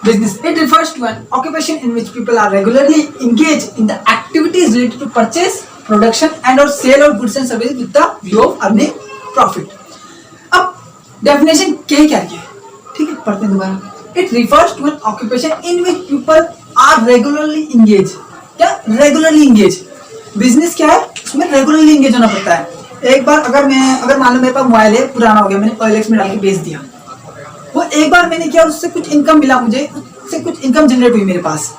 Business. It refers to an occupation in which people are regularly engaged in the activities related to purchase, production and or sale of goods and services with the view of earning profit. अब definition क्या है, ठीक है, पढ़ते हैं दोबारा. It refers to an occupation in which people are regularly engaged. क्या regularly engaged? Business क्या है, उसमें रेगुलरली इंगेज होना पड़ता है. एक बार अगर मान लो मेरे पास मोबाइल है, पुराना हो गया, मैंने OLX में डाल के बेच दिया, वो एक बार मैंने किया, उससे कुछ इनकम मिला, मुझे उससे कुछ इनकम जनरेट हुई मेरे पास,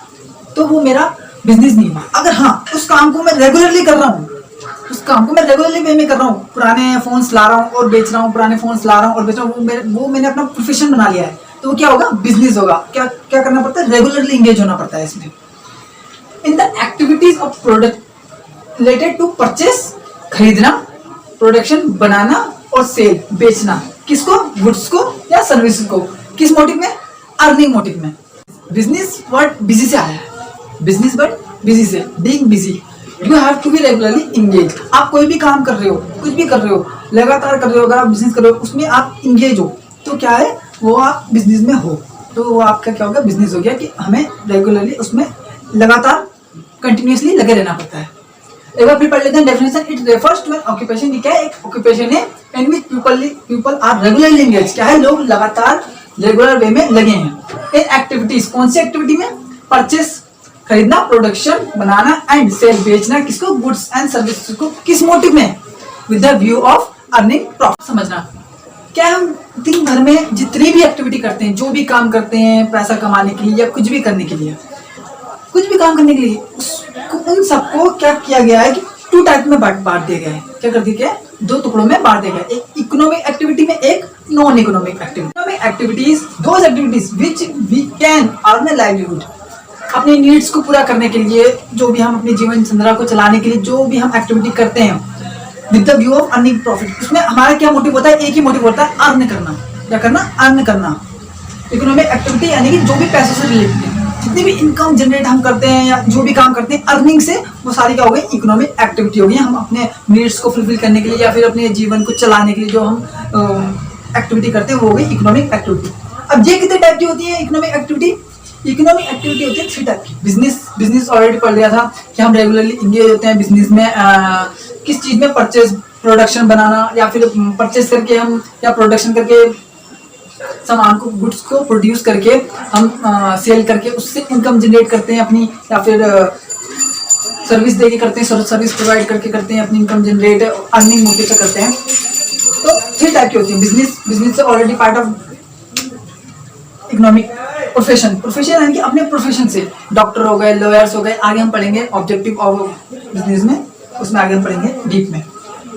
तो वो मेरा बिजनेस नहीं हुआ. अगर हाँ उस काम को मैं रेगुलरली कर रहा हूँ, उस काम को मैं रेगुलरली वे में कर रहा हूँ, पुराने फोन्स ला रहा हूँ और बेच रहा हूँ, पुराने फोन्स ला रहा हूँ और बेच रहा हूँ, वो मैंने अपना प्रोफेशन बना लिया है, तो वो क्या होगा, बिजनेस होगा. क्या क्या करना पड़ता है, रेगुलरली इंगेज होना पड़ता है इसमें. In the activities of product related to purchase, खरीदना, प्रोडक्शन बनाना और सेल, बेचना, किसको, गुड्स को या सर्विस को, किस मोटिव में, अर्निंग मोटिव में. बिजनेस वर्ड बिजी से आया है, बिजनेस वर्ड बिजी से, being busy. You have to be regularly engage. आप कोई भी काम कर रहे हो, कुछ भी कर रहे हो, लगातार कर रहे हो, अगर आप बिजनेस कर रहे हो उसमें आप इंगेज हो, तो क्या है, वो आप बिजनेस में हो, तो वो आपका क्या होगा, बिजनेस हो गया, कि हमें रेगुलरली उसमें लगातार कंटिन्यूसली लगे रहना पड़ता है. एक बार फिर पढ़ लेते हैं definition. It refers to an occupation. क्या है, एक ऑक्यूपेशन है in which people are regularly engage. क्या है, लोग लगातार रेगुलर वे में लगे हैं. इन एक्टिविटीज, कौन सी एक्टिविटी में, परचेस, खरीदना, प्रोडक्शन, बनाना एंड सेल, बेचना, किसको, गुड्स एंड सर्विसेज को, किस मोटिव में, with the view of earning profit. समझना, क्या हम दिन भर में जितनी भी एक्टिविटी करते हैं, जो भी काम करते हैं पैसा कमाने के लिए या कुछ भी करने के लिए, कुछ भी काम करने के लिए, उन सबको क्या किया गया है कि टू टाइप में बांट दिया गया है. क्या कर दिया गया है, दो टुकड़ों में बांट दिया गया है. एक इकोनॉमिक एक्टिविटी में, एक non economic activity. Economic activities, those activities which we can earn a livelihood. अपने नीड्स को पूरा करने के लिए, जो भी हम अपने जीवन संधारा को चलाने के लिए जो भी हम एक्टिविटी करते हैं, with the view of earning profit. उसमें हमारा क्या मोटिव होता है, एक ही मोटिव होता है, अर्न करना. क्या करना, अर्न करना. इकोनॉमिक एक्टिविटी यानी कि जो भी पैसों से रिलेटेड है, जितनी भी इनकम जनरेट हम करते हैं या जो भी काम करते हैं अर्निंग से, वो सारी क्या हो गई, इकोनॉमिक एक्टिविटी हो गई. हम अपने नीड्स को फुलफिल करने के लिए या फिर अपने जीवन को चलाने के लिए जो हम एक्टिविटी करते हैं, वो हो गई इकोनॉमिक एक्टिविटी. अब ये कितने टाइप की होती है इकोनॉमिक एक्टिविटी? इकोनॉमिक एक्टिविटी होती है 3 टाइप की. बिजनेस ऑलरेडी पढ़ लिया था कि हम रेगुलरली इंगेज होते हैं बिजनेस में. किस चीज में, परचेज, प्रोडक्शन बनाना, या फिर परचेज करके हम या प्रोडक्शन करके सामान को, गुड्स को प्रोड्यूस करके हम सेल करके उससे इनकम जनरेट करते हैं अपनी, या फिर सर्विस देके करते हैं, सर्विस प्रोवाइड करके करते हैं अपनी इनकम जनरेट, अर्निंग मोटिव से करते हैं. तो 3 टाइप की होती है बिजनेस से already part of economic. Profession यानी कि अपने प्रोफेशन से, डॉक्टर हो गए, लॉयर्स हो गए, आगे हम पढ़ेंगे ऑब्जेक्टिव ऑफ बिजनेस में, उसमें आगे हम पढ़ेंगे डीप में.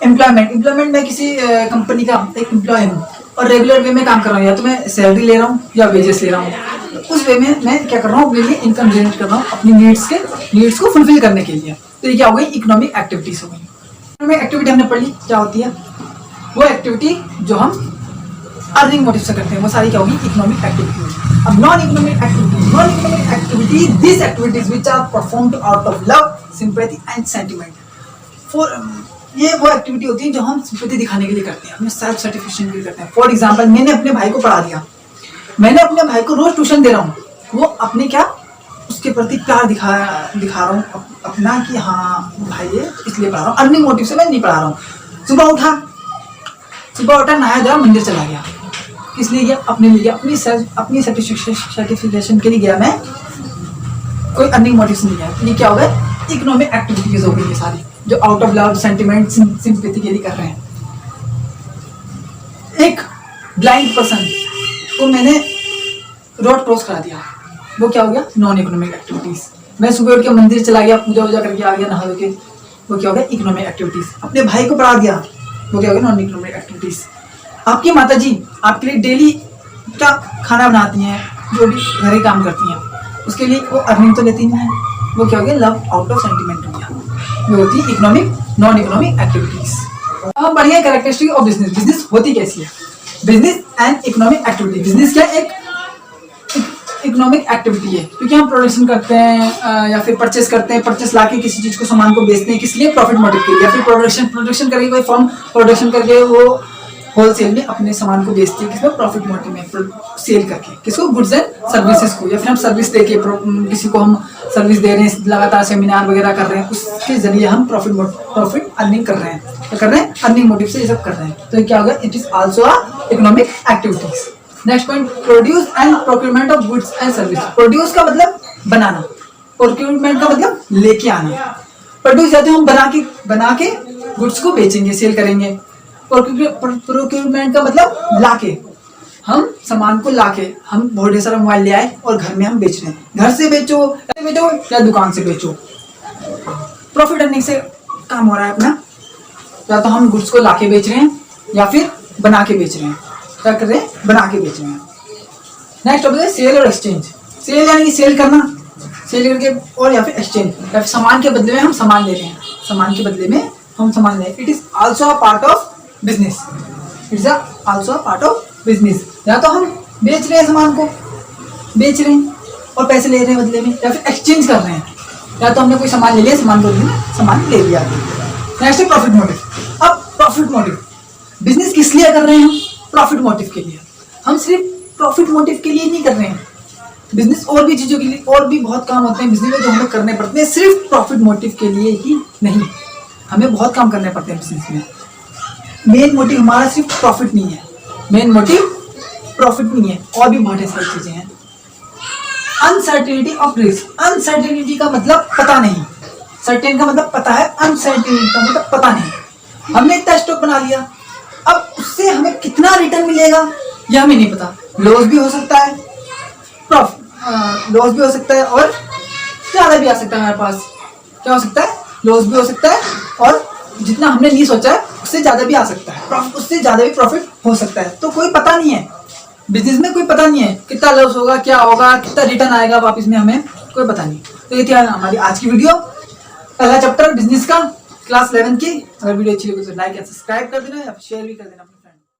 एम्प्लॉयमेंट में किसी कंपनी का एक एम्प्लॉय हूँ और रेगुलर वे में काम कर रहा हूँ, या तो मैं सैलरी ले रहा हूँ या वेजेस ले रहा हूँ, तो उस वे में मैं क्या कर रहा हूँ, अपने लिए इनकम जनरेट कर रहा हूँ अपनी नीड्स को फुलफिल करने के लिए. तो ये क्या हो गई, इकोनॉमिक एक्टिविटीज हो गई. इकोनॉमिक एक्टिविटी हमने पढ़ ली क्या होती है, वो एक्टिविटी जो हम अर्निंग मोटिव से करते हैं, वो सारी क्या होगी, इकोनॉमिक एक्टिविटी. अब non economic activity, this activities which are performed out of love, sympathy and sentiment. ये वो एक्टिविटी होती है जो हम सिंपैथी दिखाने के लिए करते हैं, अपने सेल्फ सेटिस्फेक्शन के लिए करते हैं. फॉर एग्जांपल, मैंने अपने भाई को पढ़ा दिया, मैंने अपने भाई को रोज ट्यूशन दे रहा हूँ, वो अपने क्या, उसके प्रति प्यार दिखा रहा हूँ अपना, कि हाँ भाई ये इसलिए पढ़ा रहा हूँ, अर्निंग मोटिव से मैं नहीं पढ़ा रहा हूँ. सुबह उठा, नहाया धोया, मंदिर चला गया, किस लिए गया, अपने लिए गया, अपनी सर्टिफिकेशन के लिए गया, मैं कोई अर्निंग मोटिव से नहीं गया. ये क्या होगा, इकोनॉमिक एक्टिविटीज हो गई ये सारी, जो out of love, sentiment, sympathy के लिए कर रहे हैं. एक ब्लाइंड पर्सन को मैंने रोड क्रॉस करा दिया, वो क्या हो गया, नॉन इकोनॉमिक एक्टिविटीज. मैं सुबह उठ के मंदिर चला गया, पूजा करके आ गया, नहा के, वो क्या हो गया, इकोनॉमिक एक्टिविटीज. अपने भाई को पढ़ा दिया, वो क्या हो गया, नॉन इकोनॉमिक एक्टिविटीज. आपकी माता जी आपके लिए डेली क्या खाना बनाती हैं, जो भी घरेलू काम करती हैं, उसके लिए वो अर्निंग तो लेती नहीं है, वो क्या हो गया, लव आउट ऑफ सेंटिमेंट हो गया. वो होती है इकोनॉमिक, नॉन इकोनॉमिक एक्टिविटीज. अब हम पढ़ेंगे कैरेक्टरिस्टिक ऑफ बिजनेस. बिजनेस होती कैसी है, business and economic activity. Business क्या एक इकोनॉमिक एक्टिविटी है, क्योंकि हम प्रोडक्शन करते हैं या फिर परचेस करते हैं, परचेस लाके किसी चीज को, सामान को बेचते हैं, किस लिए, प्रॉफिट मोटिव के लिए, या फिर प्रोडक्शन करके कोई फर्म प्रोडक्शन करके वो होलसेल में अपने सामान को बेचती है, किसमें, प्रॉफिट मोटिव में, सेल करके, किसको, गुड्स एंड सर्विसेज को, या फिर हम सर्विस देके किसी को हम सर्विस दे रहे हैं, लगातार सेमिनार वगैरह कर रहे हैं, उसके जरिए हम प्रॉफिट अर्निंग कर रहे हैं, क्या कर रहे हैं, अर्निंग मोटिव से ये सब कर रहे हैं। तो ये क्या होगा, it is also a economic activities. Next point, produce and procurement of goods and service. Produce का मतलब बनाना, प्रोक्योरमेंट का मतलब लेके आना। प्रोड्यूस जाते हम बना के गुड्स को बेचेंगे, सेल करेंगे। प्रोक्योरमेंट का मतलब लाके, हम सामान को लाके, हम बहुत ढेर सारा मोबाइल ले आए और घर में हम बेच रहे हैं। घर से बेचो या दुकान से बेचो, प्रॉफिट अर्निंग से काम हो रहा है अपना। या तो हम गुड्स को लाके बेच रहे हैं या फिर बना के बेच रहे हैं। क्या कर रहे हैं, बना के बेच रहे हैं। नेक्स्ट टॉपिक है सेल और एक्सचेंज। सेल यानी कि सेल करना, सेल करके, और या फिर एक्सचेंज, या फिर सामान के बदले में हम सामान ले रहे हैं, सामान के बदले में हम सामान ले रहे हैं। It is also a part of business, it's also a part of business. या तो हम बेच रहे हैं, सामान को बेच रहे हैं और पैसे ले रहे हैं बदले में, या फिर एक्सचेंज कर रहे हैं, या तो हमने कोई सामान ले लिया, सामान बदले में सामान ले लिया। नेक्स्ट है प्रॉफिट मोटिव। अब प्रॉफिट मोटिव, बिजनेस किस लिए कर रहे हैं हम, प्रॉफिट मोटिव के लिए। हम सिर्फ प्रॉफिट मोटिव के लिए नहीं कर रहे हैं बिजनेस, और भी चीजों के लिए, और भी बहुत काम होते हैं बिजनेस में जो हमें करने पड़ते हैं, सिर्फ प्रॉफिट मोटिव के लिए ही नहीं। हमें बहुत काम करने पड़ते हैं बिजनेस में। मेन मोटिव हमारा सिर्फ प्रॉफिट नहीं है, मेन मोटिव प्रॉफिट नहीं है, और भी बहुत सारी चीजें हैं। Uncertainty of risk. अनसर्टेनिटी का मतलब पता नहीं, सर्टेन का मतलब पता है, अनसर्टेनिटी का मतलब पता नहीं। हमने इतना स्टॉक बना लिया, अब उससे हमें कितना रिटर्न मिलेगा यह हमें नहीं पता। लॉस भी हो सकता है, लॉस भी हो सकता है, और ज्यादा भी आ सकता है हमारे पास। क्या हो सकता है, लॉस भी हो सकता है, और जितना हमने नहीं सोचा है उससे ज्यादा भी आ सकता है, उससे ज्यादा भी प्रॉफिट हो सकता है। तो कोई पता नहीं है बिजनेस में, कोई पता नहीं है कितना लॉस होगा, क्या होगा, कितना रिटर्न आएगा वापस में, हमें कोई पता नहीं। तो ये थी हमारी आज की वीडियो, पहला चैप्टर बिजनेस का, क्लास 11 की। अगर वीडियो अच्छी लगी तो लाइक या सब्सक्राइब कर देना, या शेयर भी कर देना।